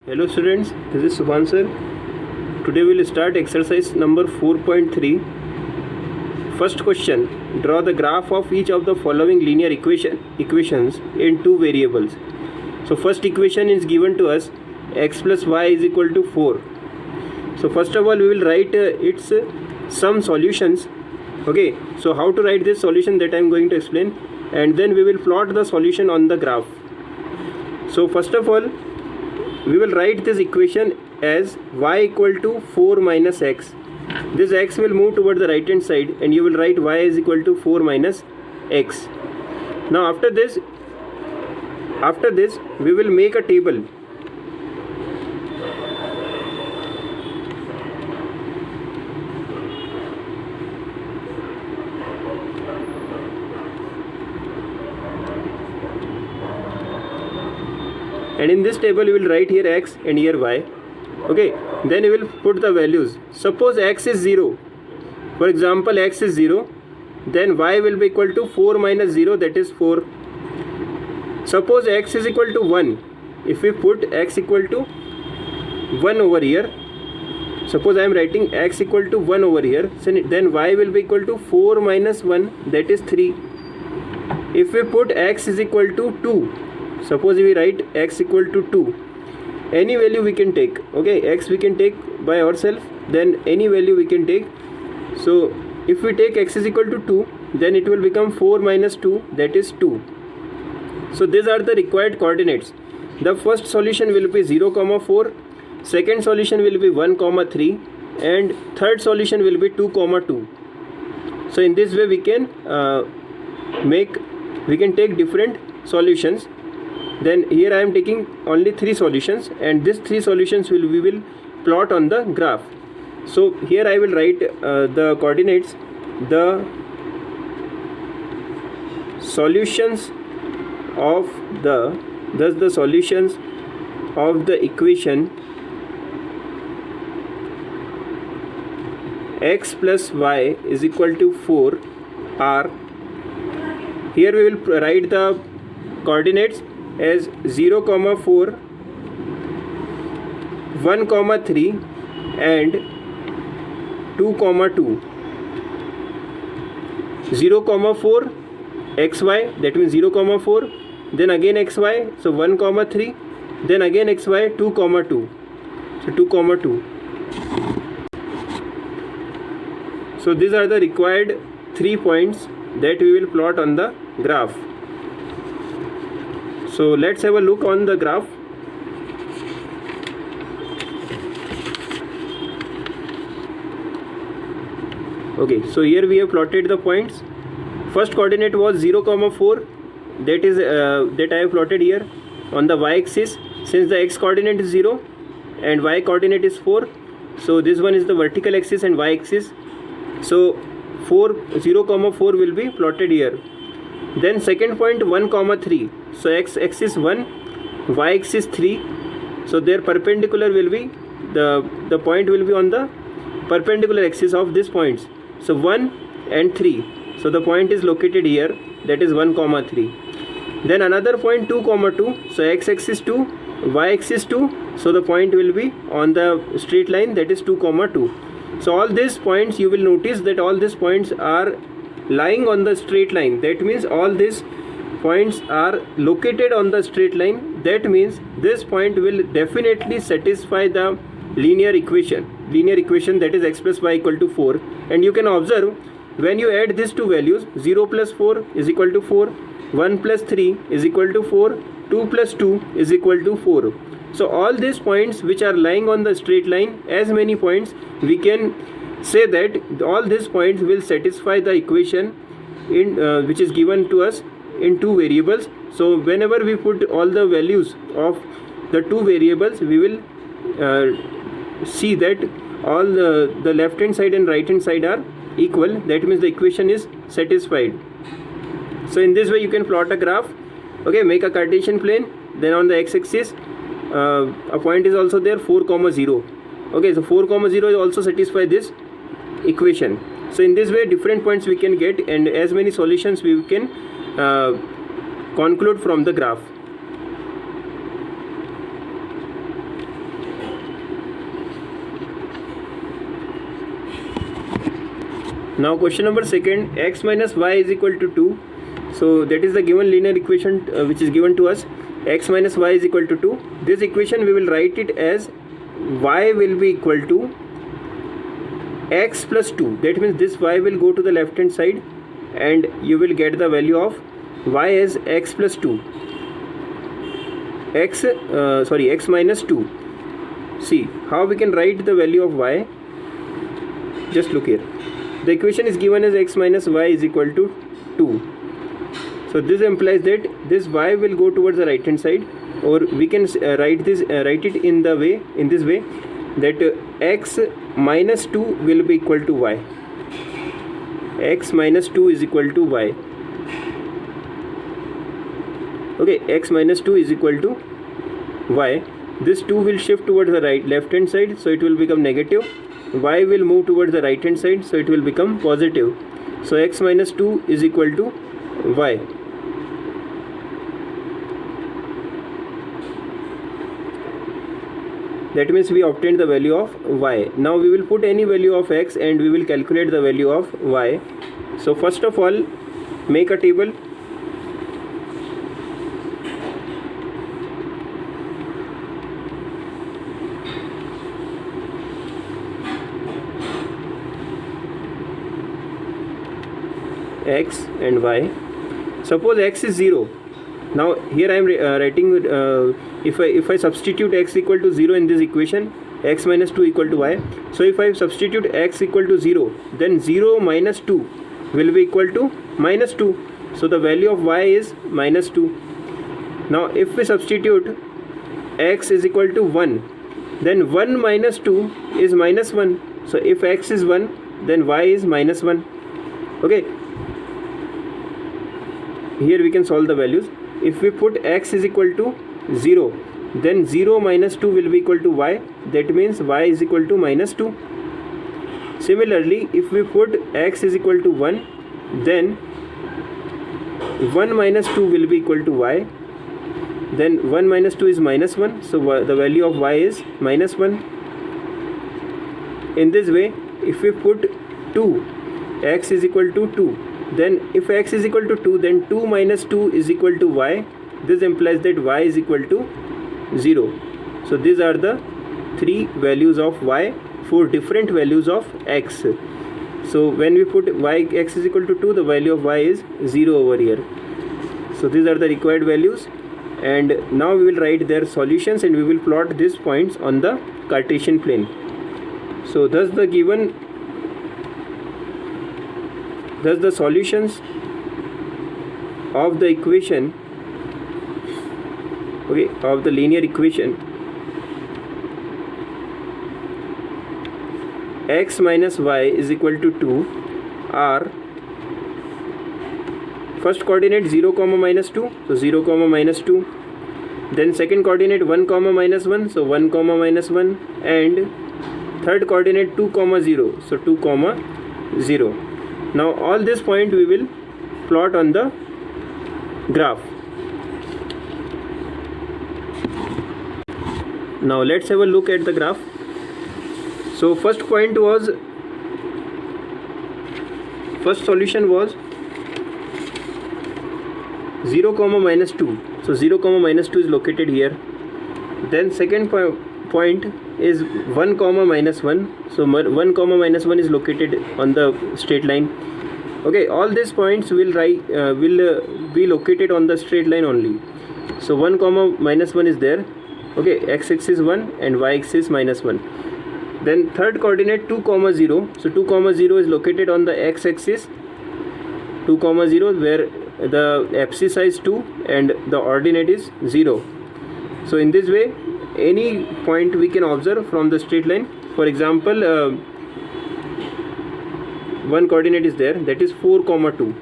Hello students, this is Subhan sir. Today we will start exercise number 4.3. First question, draw the graph of each of the following linear equations in two variables. So first equation is given to us, x plus y is equal to 4. So first of all we will write its some solutions. Okay, so how to write this solution, that I am going to explain, and then we will plot the solution on the graph. So first of all we will write this equation as y equal to 4 minus x. This x will move toward the right hand side and you will write y is equal to 4 minus x. Now after this we will make a table. And in this table you will write here x and here y. Okay, then you will put the values. Suppose x is 0, for example x is 0, then y will be equal to 4 minus 0, that is 4. Suppose x is equal to 1, if we put x equal to 1 over here, suppose I am writing x equal to 1 over here, then y will be equal to 4 minus 1, that is 3. If we put x is equal to 2, suppose we write x equal to 2, any value we can take. Okay, x we can take by ourselves, then any value we can take. So if we take x is equal to 2, then it will become 4 minus 2, that is 2. So these are the required coordinates. The first solution will be 0, 4, second solution will be 1, 3, and third solution will be 2, 2. So in this way we can take different solutions. Then here I am taking only 3 solutions, and these 3 solutions we will plot on the graph. So here I will write the coordinates. The solutions of the solutions of the equation x plus y is equal to 4 are, here we will write the coordinates as 0, 4, 1, 3 and 2, 2. 0, 4 xy, that means 0, 4, then again xy, so 1, 3, then again xy 2, 2. So 2, 2. So these are the required 3 points that we will plot on the graph. So let's have a look on the graph. Okay, so here we have plotted the points. First coordinate was 0, 4, that is that I have plotted here on the y-axis. Since the x coordinate is 0 and y coordinate is 4, so this one is the vertical axis and y-axis. So 0, 4 will be plotted here. Then second point 1, 3. So x axis 1, y axis 3. So their perpendicular will be, the point will be on the perpendicular axis of these points. So 1 and 3. So the point is located here, that is 1, 3. Then another point 2, 2. So x axis 2, y axis 2. So the point will be on the straight line, that is 2, 2. So all these points, you will notice that all these points are lying on the straight line. That means all these points are located on the straight line. That means this point will definitely satisfy the linear equation that is x plus y equal to 4. And you can observe, when you add these two values, 0 plus 4 is equal to 4, 1 plus 3 is equal to 4, 2 plus 2 is equal to 4. So all these points which are lying on the straight line, as many points, we can say that all these points will satisfy the equation in which is given to us in two variables. So whenever we put all the values of the two variables, we will see that all the left hand side and right hand side are equal. That means the equation is satisfied. So in this way you can plot a graph. Okay, make a Cartesian plane, then on the x-axis a point is also there, 4, 0. Okay, so 4, 0 also satisfy this equation. So in this way different points we can get, and as many solutions we can conclude from the graph. Now question number second, x minus y is equal to 2. So that is the given linear equation which is given to us. X minus y is equal to 2. This equation we will write it as y will be equal to x plus 2. That means this y will go to the left hand side and you will get the value of y as x plus 2. X minus 2. See how we can write the value of y. Just look here. The equation is given as x minus y is equal to 2. So this implies that this y will go towards the right hand side, or we can write it in this way that x minus 2 will be equal to y. X minus 2 is equal to y. Okay, x minus 2 is equal to y. This 2 will shift towards the left hand side, so it will become negative. Y will move towards the right hand side, so it will become positive. So x minus 2 is equal to y. That means we obtained the value of y. Now we will put any value of x and we will calculate the value of y. So first of all, make a table. X and y. Suppose x is 0. Now here I am writing if I substitute x equal to 0 in this equation, x minus 2 equal to y. So if I substitute x equal to 0, then 0 minus 2 will be equal to minus 2. So the value of y is minus 2. Now if we substitute x is equal to 1, then 1 minus 2 is minus 1. So if x is 1, then y is minus 1. Okay. Here we can solve the values. If we put x is equal to 0, then 0 minus 2 will be equal to y. That means y is equal to minus 2. Similarly, if we put x is equal to 1, then 1 minus 2 will be equal to y. Then 1 minus 2 is minus 1. So the value of y is minus 1. In this way, if we put 2, x is equal to 2. Then if x is equal to 2, then 2 minus 2 is equal to y. This implies that y is equal to 0. So these are the three values of y for different values of x. So when we put x is equal to 2, the value of y is 0 over here. So these are the required values, and now we will write their solutions and we will plot these points on the Cartesian plane. So thus the solutions of the equation, of the linear equation x minus y is equal to 2 are first coordinate 0 comma minus 2, so 0 comma minus 2. Then second coordinate 1 comma minus 1, so 1 comma minus 1, and third coordinate 2 comma 0, so 2 comma 0. Now all this point we will plot on the graph. Now let's have a look at the graph. So first solution was 0 comma minus 2. So 0 comma minus 2 is located here. Then second point is 1 comma minus 1. So 1 comma minus 1 is located on the straight line. Okay, all these points will be located on the straight line only. So 1 comma minus 1 is there. Okay, x-axis 1 and y-axis minus 1. Then third coordinate 2 comma 0. So 2 comma 0 is located on the x-axis. 2 comma 0 where the abscissa is 2 and the ordinate is 0. So in this way, any point we can observe from the straight line. For example, one coordinate is there, that is 4 comma 2.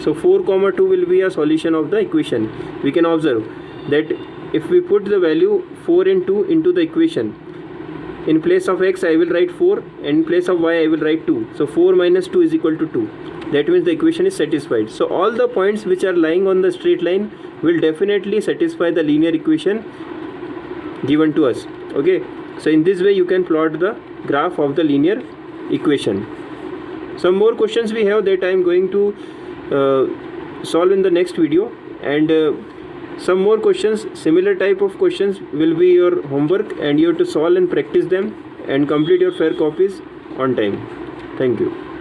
So 4 comma 2 will be a solution of the equation. We can observe that if we put the value 4 and 2 into the equation, in place of x I will write 4 and in place of y I will write 2. So 4 minus 2 is equal to 2. That means the equation is satisfied. So all the points which are lying on the straight line will definitely satisfy the linear equation given to us. Okay, so in this way you can plot the graph of the linear equation. Some more questions we have that I am going to solve in the next video, and some more questions, similar type of questions will be your homework, and you have to solve and practice them and complete your fair copies on time. Thank you.